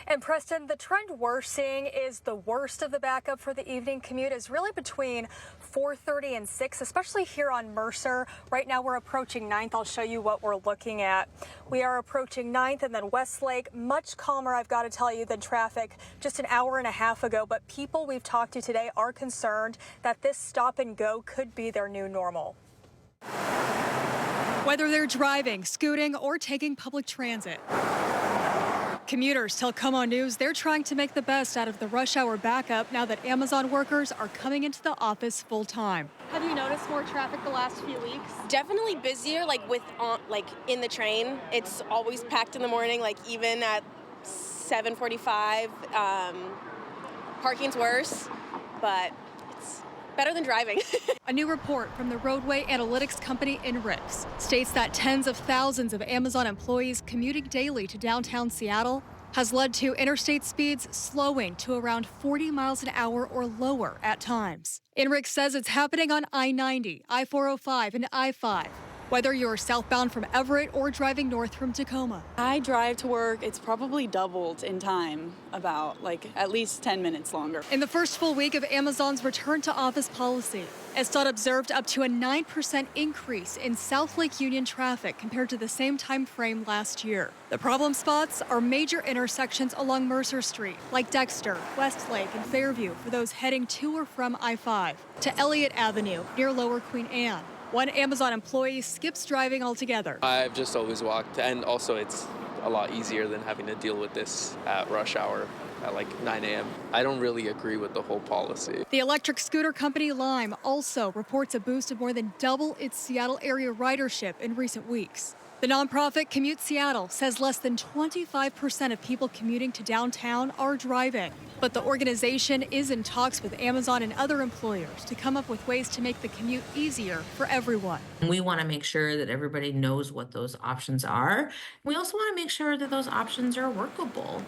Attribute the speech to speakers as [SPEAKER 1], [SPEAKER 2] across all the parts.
[SPEAKER 1] And Preston, the trend we're seeing is the worst of the backup for the evening commute is really between 4:30 and 6, especially here on Mercer. Right now we're approaching 9th. I'll show you what we're looking at. We are approaching 9th and then Westlake, much calmer, I've got to tell you, than traffic just an hour and a half ago. But people we've talked to today are concerned that this stop and go could be their new normal.
[SPEAKER 2] Whether they're driving, scooting, or taking public transit, commuters tell KOMO News they're trying to make the best out of the rush hour backup now that Amazon workers are coming into the office full time.
[SPEAKER 3] Have you noticed more traffic the last few weeks?
[SPEAKER 4] Definitely busier, like in the train. It's always packed in the morning, like even at 7:45. Parking's worse, but it's better than driving.
[SPEAKER 2] A new report from the roadway analytics company INRIX states that tens of thousands of Amazon employees commuting daily to downtown Seattle has led to interstate speeds slowing to around 40 miles an hour or lower at times. INRIX says it's happening on I-90, I-405, and I-5, whether you're southbound from Everett or driving north from Tacoma.
[SPEAKER 5] I drive to work. It's probably doubled in time, about at least 10 minutes longer.
[SPEAKER 2] In the first full week of Amazon's return to office policy, SDOT observed up to a 9% increase in South Lake Union traffic compared to the same time frame last year. The problem spots are major intersections along Mercer Street, like Dexter, Westlake, and Fairview for those heading to or from I-5, to Elliott Avenue near Lower Queen Anne. One Amazon employee skips driving altogether.
[SPEAKER 6] I've just always walked, and also it's a lot easier than having to deal with this at rush hour at 9 a.m. I don't really agree with the whole policy.
[SPEAKER 2] The electric scooter company Lime also reports a boost of more than double its Seattle area ridership in recent weeks. The nonprofit Commute Seattle says less than 25% of people commuting to downtown are driving. But the organization is in talks with Amazon and other employers to come up with ways to make the commute easier for everyone.
[SPEAKER 7] We want to make sure that everybody knows what those options are. We also want to make sure that those options are workable.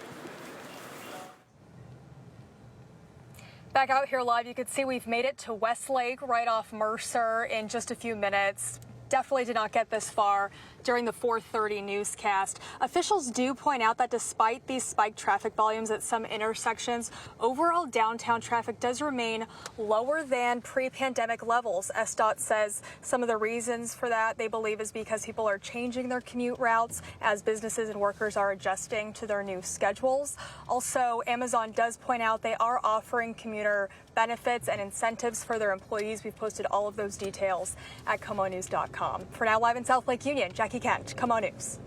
[SPEAKER 1] Back out here live, you can see we've made it to Westlake right off Mercer in just a few minutes. Definitely did not get this far during the 4:30 newscast. Officials do point out that despite these spiked traffic volumes at some intersections, overall downtown traffic does remain lower than pre-pandemic levels. SDOT says some of the reasons for that, they believe, is because people are changing their commute routes as businesses and workers are adjusting to their new schedules. Also, Amazon does point out they are offering commuter benefits and incentives for their employees. We've posted all of those details at KOMOnews.com. For now, live in South Lake Union, Jackie Kent, KOMO News.